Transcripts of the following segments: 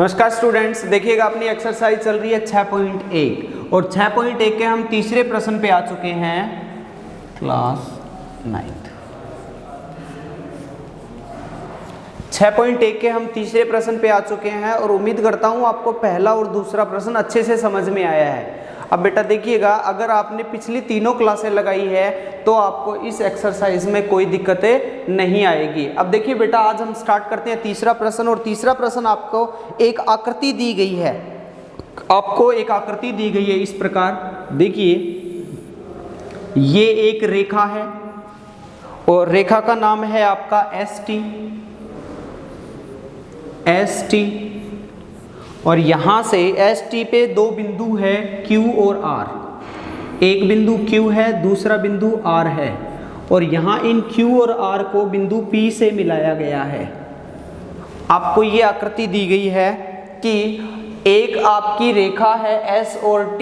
नमस्कार स्टूडेंट्स, देखिएगा अपनी एक्सरसाइज चल रही है 6.1 और 6.1 के हम तीसरे प्रश्न पे आ चुके हैं क्लास 9th। 6.1 के हम तीसरे प्रश्न पे आ चुके हैं और उम्मीद करता हूँ आपको पहला और दूसरा प्रश्न अच्छे से समझ में आया है। अब बेटा देखिएगा, अगर आपने पिछली तीनों क्लासें लगाई है तो आपको इस एक्सरसाइज में कोई दिक्कतें नहीं आएगी। अब देखिए बेटा, आज हम स्टार्ट करते हैं तीसरा प्रश्न। और तीसरा प्रश्न आपको एक आकृति दी गई है, आपको एक आकृति दी गई है इस प्रकार। देखिए, ये एक रेखा है और रेखा का नाम है आपका एस टी और यहां से एस टी पे दो बिंदु है Q और R। एक बिंदु Q है, दूसरा बिंदु R है और यहाँ इन Q और R को बिंदु P से मिलाया गया है। आपको ये आकृति दी गई है कि एक आपकी रेखा है S और T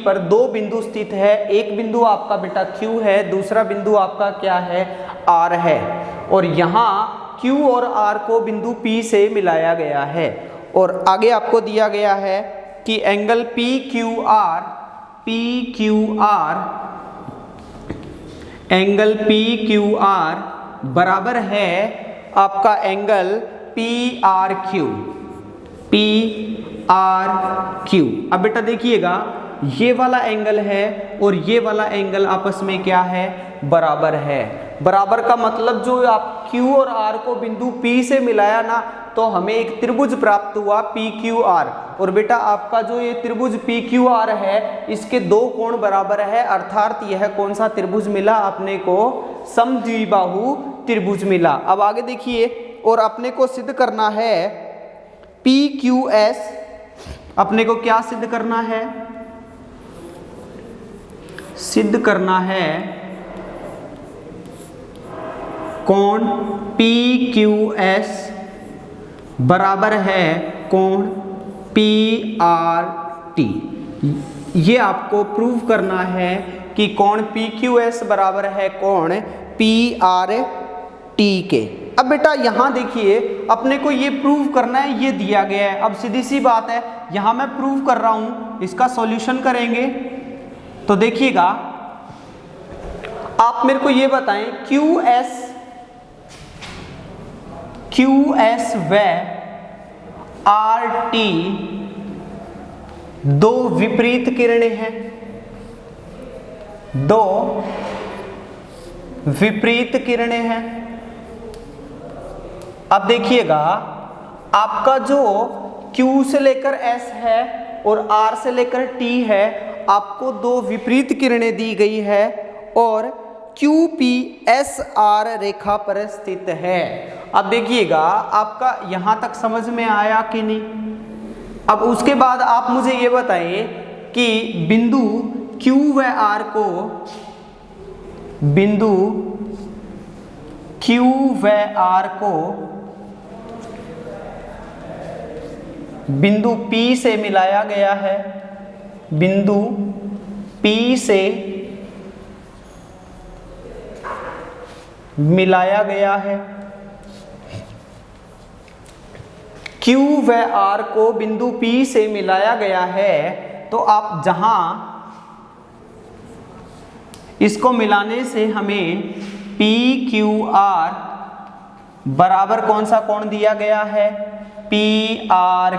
पर दो बिंदु स्थित है। एक बिंदु आपका बेटा Q है, दूसरा बिंदु आपका क्या है, R है और यहाँ Q और R को बिंदु P से मिलाया गया है। और आगे आपको दिया गया है कि एंगल PQR बराबर है आपका एंगल PRQ। अब बेटा देखिएगा, ये वाला एंगल है और ये वाला एंगल आपस में क्या है, बराबर है। बराबर का मतलब जो आप Q और R को बिंदु P से मिलाया ना, तो हमें एक त्रिभुज प्राप्त हुआ PQR। और बेटा आपका जो ये त्रिभुज PQR है, इसके दो कोण बराबर है, अर्थात यह कौन सा त्रिभुज मिला अपने को, समद्विबाहु त्रिभुज मिला। अब आगे देखिए, और अपने को सिद्ध करना है PQS। अपने को क्या सिद्ध करना है, सिद्ध करना है कोण PQS बराबर है कोण PRT। ये आपको प्रूव करना है कि कोण PQS बराबर है कोण PRT के। अब बेटा यहाँ देखिए, अपने को ये प्रूव करना है, ये दिया गया है। अब सीधी सी बात है, यहाँ मैं प्रूव कर रहा हूँ, इसका सॉल्यूशन करेंगे। तो देखिएगा, आप मेरे को ये बताएं, QS व RT दो विपरीत किरणें हैं, दो विपरीत किरणें हैं। अब देखिएगा, आपका जो Q से लेकर S है और R से लेकर T है, आपको दो विपरीत किरणें दी गई है और QPSR रेखा पर स्थित है। अब देखिएगा, आपका यहां तक समझ में आया कि नहीं। अब उसके बाद आप मुझे ये बताएं कि बिंदु Q व R को, बिंदु Q व R को बिंदु P से मिलाया गया है, बिंदु P से मिलाया गया है। Q व R को बिंदु P से मिलाया गया है, तो आप जहां इसको मिलाने से हमें PQR बराबर कौन सा कोण दिया गया है, PQR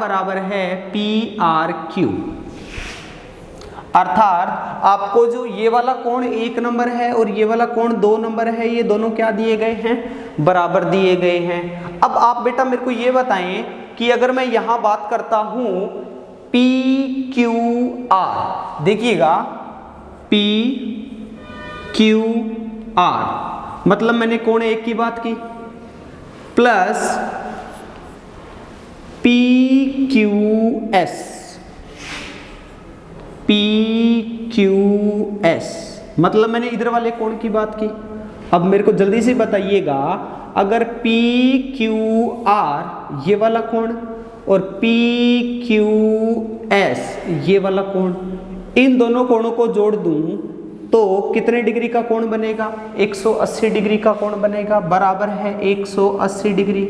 बराबर है PRQ। अर्थात आपको जो ये वाला कोण 1 नंबर है और ये वाला कोण 2 नंबर है, ये दोनों क्या दिए गए हैं, बराबर दिए गए हैं। अब आप बेटा मेरे को ये बताएं कि अगर मैं यहां बात करता हूं PQR, देखिएगा PQR मतलब मैंने कोण 1 की बात की, प्लस PQS मतलब मैंने इधर वाले कोण की बात की। अब मेरे को जल्दी से बताइएगा, अगर PQR ये वाला कोण और PQS ये वाला कोण, इन दोनों कोणों को जोड़ दूं तो कितने डिग्री का कोण बनेगा? 180 डिग्री का कोण बनेगा, बराबर है 180 डिग्री।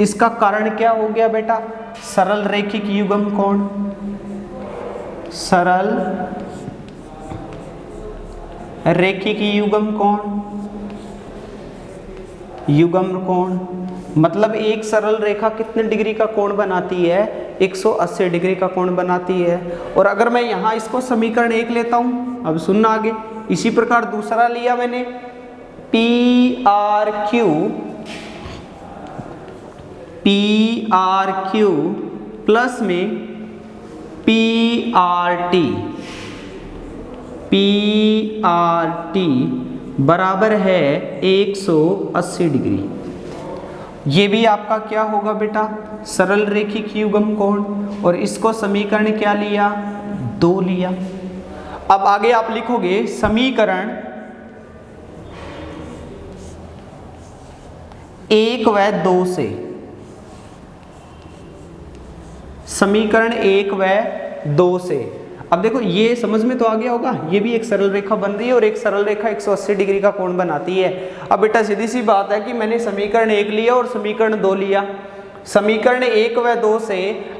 इसका कारण क्या हो गया बेटा? सरल रेखिक युग्म कोण। सरल रेखिक युग्म कोण, युग्म कोण मतलब एक सरल रेखा कितने डिग्री का कोण बनाती है? 180 डिग्री का कोण बनाती है। और अगर मैं यहाँ इसको समीकरण 1 लेता हूँ, अब सुनना आगे, इसी प्रकार दूसरा लिया मैंने, PRQ प्लस में PRT बराबर है 180 डिग्री। ये भी आपका क्या होगा बेटा? सरल रेखिक युग्म कोण। और इसको समीकरण क्या लिया? 2 लिया। अब आगे आप लिखोगे समीकरण 1 व 2 से, समीकरण 1 व 2 से। अब देखो ये समझ में तो आ गया होगा, ये भी एक सरल रेखा बन रही है और एक सरल रेखा 180 डिग्री का कोण बनाती है। अब बेटा सीधी सी बात है कि मैंने समीकरण 1 लिया और समीकरण 2 लिया। समीकरण 1 व 2 से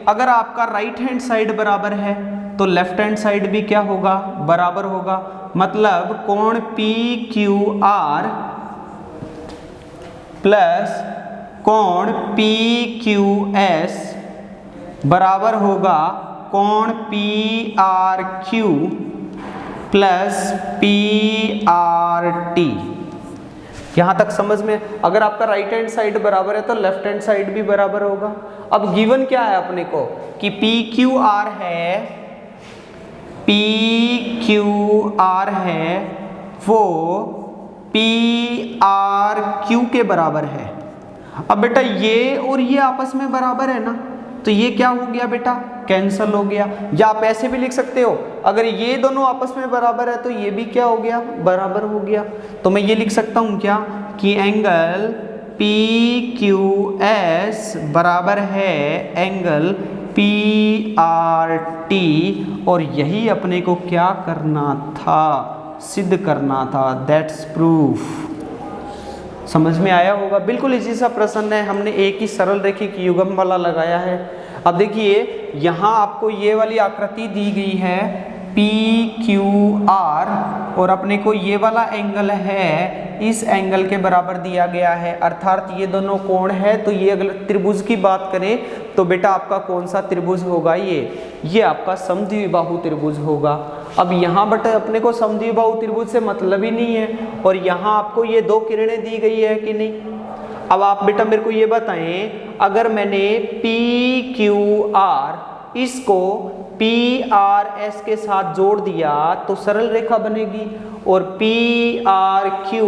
अगर आपका राइट हैंड साइड बराबर है तो लेफ्ट हैंड साइड भी क्या होगा? बराबर होगा। मतलब कोण PQR प्लस कोण PQS बराबर होगा कोण PRQ प्लस PRT। यहां तक समझ में? अगर आपका राइट हैंड साइड बराबर है तो लेफ्ट हैंड साइड भी बराबर होगा। अब गिवन क्या है अपने को कि PQR है वो PRQ के बराबर है। अब बेटा ये और ये आपस में बराबर है ना, तो ये क्या हो गया बेटा? कैंसल हो गया। या आप ऐसे भी लिख सकते हो, अगर ये दोनों आपस में बराबर है तो ये भी क्या हो गया? बराबर हो गया। तो मैं ये लिख सकता हूं क्या कि एंगल PQS बराबर है एंगल PRT। और यही अपने को क्या करना था? सिद्ध करना था। That's proof. समझ में आया होगा? बिल्कुल इसी सा प्रश्न है, हमने एक ही सरल रेखिक युग्म वाला लगाया है। अब देखिए यहाँ आपको ये वाली आकृति दी गई है PQR और अपने को ये वाला एंगल है इस एंगल के बराबर दिया गया है, अर्थात ये दोनों कोण है। तो ये अगर त्रिभुज की बात करें तो बेटा आपका कौन सा त्रिभुज होगा? ये आपका समद्विबाहु त्रिभुज होगा। अब यहाँ बट अपने को समद्विबाहु त्रिभुज से मतलब ही नहीं है और यहाँ आपको ये 2 किरणें दी गई है कि नहीं। अब आप बेटा मेरे को ये बताएं, अगर मैंने PQR इसको PRS के साथ जोड़ दिया तो सरल रेखा बनेगी, और PRQ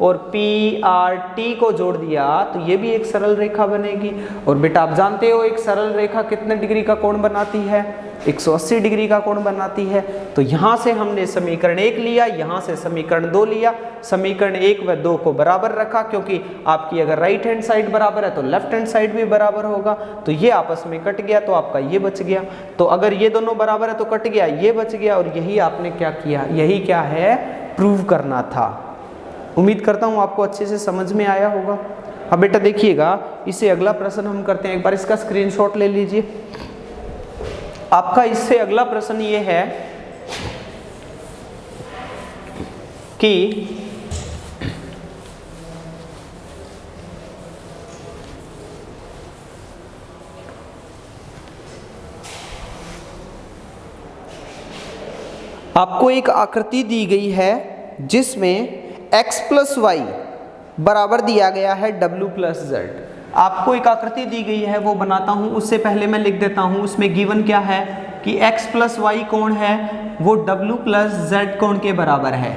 और PRT को जोड़ दिया तो ये भी एक सरल रेखा बनेगी। और बेटा आप जानते हो एक सरल रेखा कितने डिग्री का कोण बनाती है? 180 डिग्री का कोण बनाती है। तो यहाँ से हमने समीकरण 1 लिया, यहाँ से समीकरण 2 लिया। समीकरण 1 व 2 को बराबर रखा, क्योंकि आपकी अगर राइट हैंड साइड बराबर है तो लेफ्ट हैंड साइड भी बराबर होगा। तो ये आपस में कट गया तो आपका ये बच गया। तो अगर ये दोनों बराबर है तो कट गया, ये बच गया। और यही आपने क्या किया? यही क्या है? प्रूव करना था। उम्मीद करता हूँ आपको अच्छे से समझ में आया होगा। अब बेटा देखिएगा, इससे अगला प्रश्न हम करते हैं। एक बार इसका स्क्रीनशॉट ले लीजिए। आपका इससे अगला प्रश्न ये है कि आपको एक आकृति दी गई है जिसमें x प्लस वाई बराबर दिया गया है w प्लस जेड। आपको एक आकृति दी गई है, वो बनाता हूं। उससे पहले मैं लिख देता हूं, उसमें गिवन क्या है कि x प्लस वाई कोण है वो w प्लस जेड कोण के बराबर है।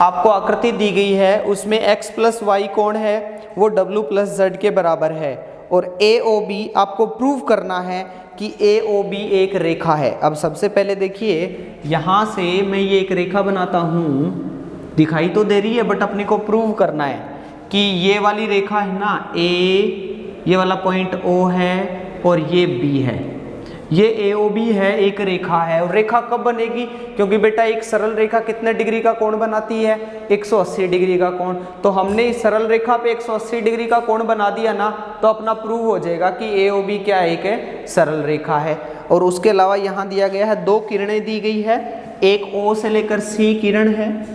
आपको आकृति दी गई है, उसमें x प्लस वाई कोण है वो w प्लस जेड के बराबर है। और AOB आपको प्रूव करना है कि AOB एक रेखा है। अब सबसे पहले देखिए, यहाँ से मैं ये एक रेखा बनाता हूँ, दिखाई तो दे रही है बट अपने को प्रूव करना है कि ये वाली रेखा है ना A, ये वाला पॉइंट O है और ये B है। ये AOB है, एक रेखा है। और रेखा कब बनेगी, क्योंकि बेटा एक सरल रेखा कितने डिग्री का कोण बनाती है, 180 डिग्री का कोण। तो हमने इस सरल रेखा पे 180 डिग्री का कोण बना दिया ना, तो अपना प्रूव हो जाएगा कि AOB क्या एक है, सरल रेखा है। और उसके अलावा यहाँ दिया गया है 2 किरणें दी गई है, एक O से लेकर C किरण है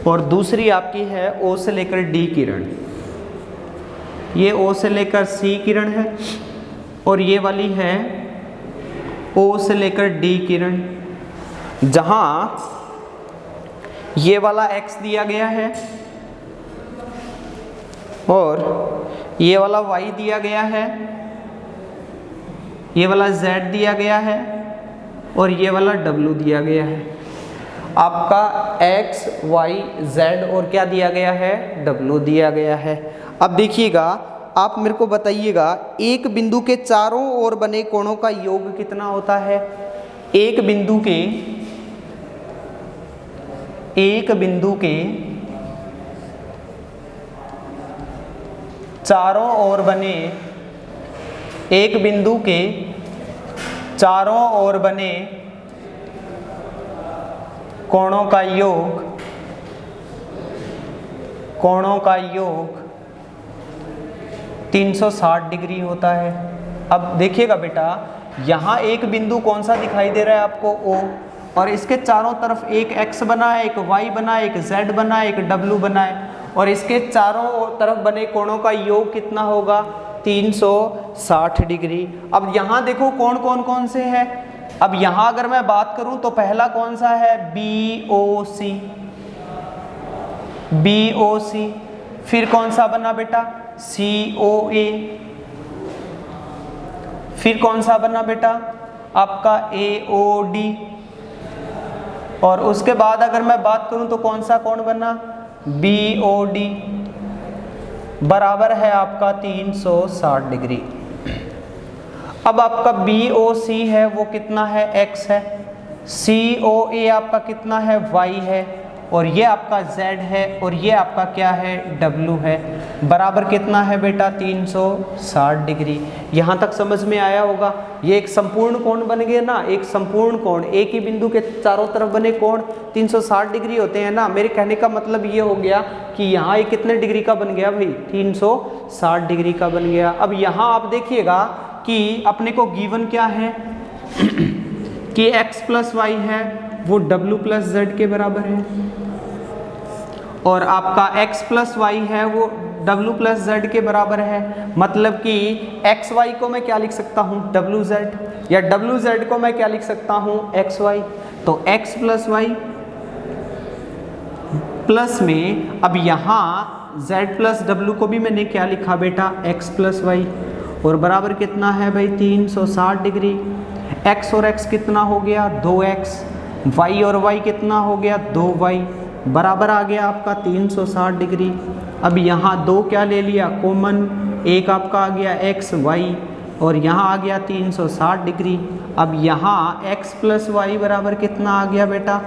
और दूसरी आपकी है O से लेकर D किरण। ये O से लेकर C किरण है और ये वाली है O से लेकर D किरण, जहां ये वाला X दिया गया है और ये वाला Y दिया गया है, ये वाला Z दिया गया है और ये वाला W दिया गया है। आपका X, Y, Z और क्या दिया गया है, W दिया गया है। अब देखिएगा, आप मेरे को बताइएगा एक बिंदु के चारों ओर बने कोणों का योग कितना होता है। एक बिंदु के चारों ओर बने, एक बिंदु के चारों ओर बने कोणों का योग 360 डिग्री होता है। अब देखिएगा बेटा, यहाँ एक बिंदु कौन सा दिखाई दे रहा है आपको, O, और इसके चारों तरफ एक X बना है, एक Y बना है, एक Z बना है, एक W बना है, और इसके चारों तरफ बने कोणों का योग कितना होगा, 360 डिग्री। अब यहाँ देखो कोण कौन कौन से हैं। अब यहाँ अगर मैं बात करूँ तो पहला कौन सा है, BOC। फिर कौन सा बना बेटा, COA। फिर कौन सा बना बेटा आपका, AOD। और उसके बाद अगर मैं बात करूं तो कौन सा कोण बना, BOD, बराबर है आपका 360 डिग्री। अब आपका BOC है वो कितना है, X है। COA आपका कितना है, Y है। और ये आपका Z है और ये आपका क्या है, W है। बराबर कितना है बेटा, 360 डिग्री। यहाँ तक समझ में आया होगा। ये एक संपूर्ण कोण बन गया ना, एक संपूर्ण कोण, एक ही बिंदु के चारों तरफ बने कोण 360 डिग्री होते हैं ना। मेरे कहने का मतलब ये हो गया कि यहाँ ये कितने डिग्री का बन गया भाई, 360 डिग्री का बन गया। अब यहाँ आप देखिएगा कि अपने को गिवन क्या है कि x प्लस वाई है वो w प्लस जेड के बराबर है, और आपका x प्लस वाई है वो w प्लस जेड के बराबर है। मतलब कि एक्स वाई को मैं क्या लिख सकता हूँ, डब्ल्यू जेड, या डब्ल्यू जेड को मैं क्या लिख सकता हूँ, एक्स वाई। तो x प्लस वाई प्लस में अब यहाँ z प्लस डब्ल्यू को भी मैंने क्या लिखा बेटा, x प्लस वाई, और बराबर कितना है भाई 360 डिग्री। x और x कितना हो गया, 2x, y और y कितना हो गया, 2y, बराबर आ गया आपका 360 डिग्री। अब यहाँ 2 क्या ले लिया कॉमन, एक आपका आ गया x y और यहाँ आ गया 360 डिग्री। अब यहाँ x प्लस वाई बराबर कितना आ गया बेटा,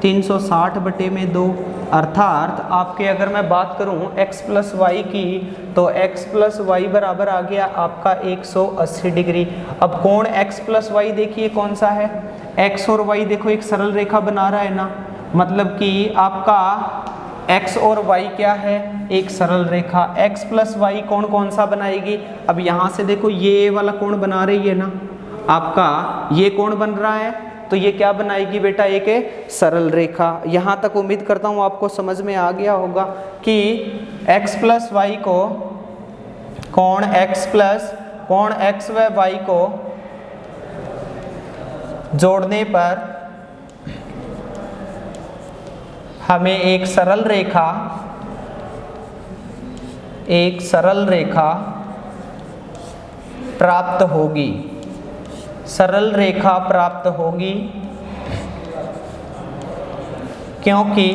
360 बटे में 2, अर्थात आपके अगर मैं बात करूं x प्लस वाई की तो x प्लस वाई बराबर आ गया आपका 180 डिग्री। अब कोण x प्लस वाई देखिए कौन सा है, x और y देखो एक सरल रेखा बना रहा है ना, मतलब कि आपका x और y क्या है, एक सरल रेखा। x प्लस वाई कोण कौन सा बनाएगी, अब यहाँ से देखो ये वाला कोण बना रही है ना, आपका ये कोण बन रहा है, तो ये क्या बनाएगी बेटा, एक सरल रेखा। यहाँ तक उम्मीद करता हूँ आपको समझ में आ गया होगा कि x प्लस वाई को कोण x व y को जोड़ने पर हमें एक सरल रेखा प्राप्त होगी, सरल रेखा प्राप्त होगी, क्योंकि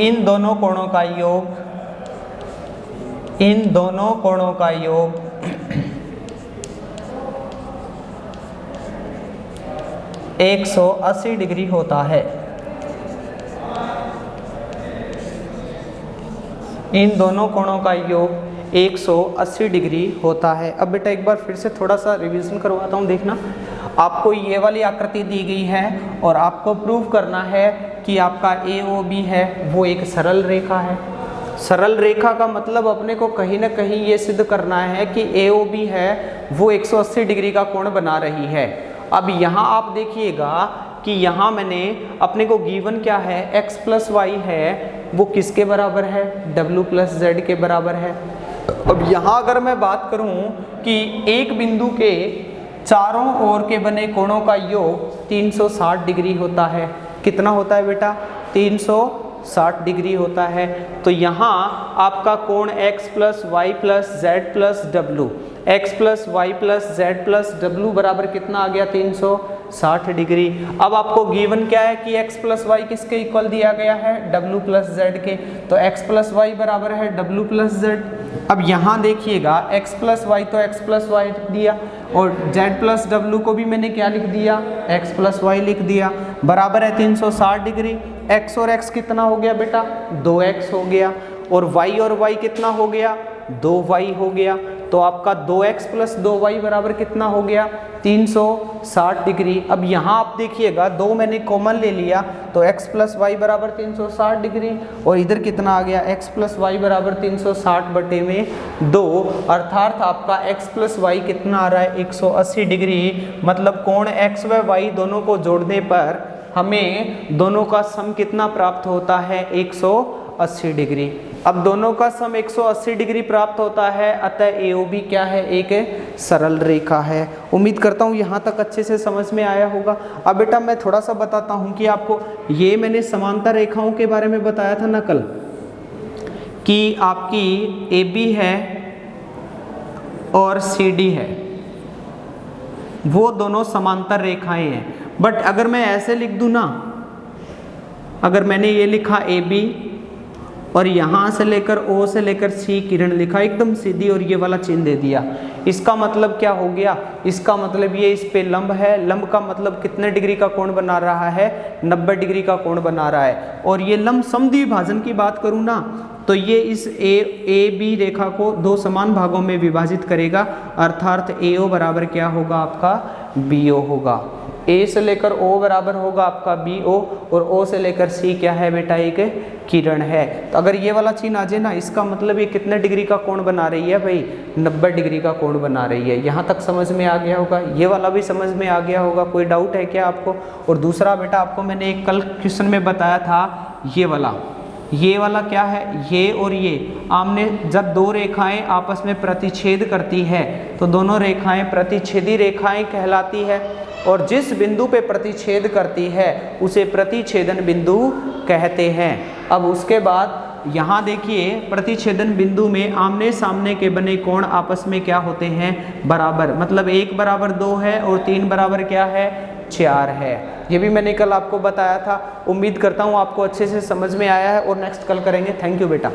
इन दोनों कोणों का योग 180 डिग्री होता है। इन दोनों कोणों का योग 180 डिग्री होता है। अब बेटा एक बार फिर से थोड़ा सा रिवीजन करवाता हूँ, देखना। आपको ये वाली आकृति दी गई है और आपको प्रूव करना है कि आपका AOB है वो एक सरल रेखा है। सरल रेखा का मतलब अपने को कहीं ना कहीं ये सिद्ध करना है कि AOB है वो 180 डिग्री का कोण बना रही है। अब यहाँ आप देखिएगा कि यहाँ मैंने अपने को गिवन क्या है, x प्लस वाई है वो किसके बराबर है, w प्लस जेड के बराबर है। अब यहाँ अगर मैं बात करूँ कि एक बिंदु के चारों ओर के बने कोणों का योग 360 डिग्री होता है। कितना होता है बेटा, 360 डिग्री होता है। तो यहाँ आपका कोण x plus y plus z plus डब्लू, x plus y plus z plus डब्लू बराबर कितना आ गया, 360 डिग्री। अब आपको गिवन क्या है कि x प्लस वाई किसके इक्वल दिया गया है, w प्लस जेड के। तो x प्लस वाई बराबर है w प्लस जेड। अब यहाँ देखिएगा x प्लस वाई तो x प्लस वाई दिया और z प्लस डब्लू को भी मैंने क्या लिख दिया, x प्लस वाई लिख दिया, बराबर है 360 डिग्री। x और x कितना हो गया बेटा, 2x हो गया, और y और y कितना हो गया, 2y हो गया। तो आपका 2x प्लस 2y बराबर कितना हो गया, 360 डिग्री। अब यहाँ आप देखिएगा 2 मैंने कॉमन ले लिया तो x प्लस वाई बराबर 360 डिग्री, और इधर कितना आ गया, x प्लस वाई बराबर 360 बटे में 2, अर्थात आपका x प्लस वाई कितना आ रहा है, 180 डिग्री। मतलब कोण x व y दोनों को जोड़ने पर हमें दोनों का सम कितना प्राप्त होता है, 180 डिग्री। अब दोनों का सम 180 डिग्री प्राप्त होता है, अतः AOB क्या है, एक सरल रेखा है। उम्मीद करता हूँ यहाँ तक अच्छे से समझ में आया होगा। अब बेटा मैं थोड़ा सा बताता हूँ कि आपको, ये मैंने समांतर रेखाओं के बारे में बताया था ना कल, कि आपकी AB है और CD है, वो दोनों समांतर रेखाएं हैं। बट अगर मैं ऐसे लिख दूँ ना, अगर मैंने ये लिखा AB और यहाँ से लेकर O से लेकर C किरण लिखा एकदम सीधी और ये वाला चिन्ह दे दिया, इसका मतलब क्या हो गया, इसका मतलब ये इस पे लंब है। लंब का मतलब कितने डिग्री का कोण बना रहा है, 90 डिग्री का कोण बना रहा है। और ये लंब समद्विभाजन की बात करूँ ना तो ये इस AB रेखा को 2 समान भागों में विभाजित करेगा, अर्थात AO बराबर क्या होगा, आपका BO होगा। A से लेकर O बराबर होगा आपका BO, और O से लेकर C क्या है बेटा, एक किरण है। तो अगर ये वाला चिन्ह आ जाए ना, इसका मतलब ये कितने डिग्री का कोण बना रही है भाई, 90 डिग्री का कोण बना रही है। यहाँ तक समझ में आ गया होगा, ये वाला भी समझ में आ गया होगा, कोई डाउट है क्या आपको। और दूसरा बेटा आपको मैंने एक कल क्वेश्चन में बताया था, ये वाला क्या है, ये और ये आमने, जब 2 रेखाएं आपस में प्रतिच्छेद करती है तो दोनों रेखाएं प्रतिच्छेदी रेखाएं कहलाती है, और जिस बिंदु पे प्रतिच्छेद करती है उसे प्रतिच्छेदन बिंदु कहते हैं। अब उसके बाद यहाँ देखिए, प्रतिच्छेदन बिंदु में आमने सामने के बने कोण आपस में क्या होते हैं, बराबर। मतलब 1 बराबर 2 है और 3 बराबर क्या है, 4 है। ये भी मैंने कल आपको बताया था। उम्मीद करता हूँ आपको अच्छे से समझ में आया है, और नेक्स्ट कल करेंगे। थैंक यू बेटा।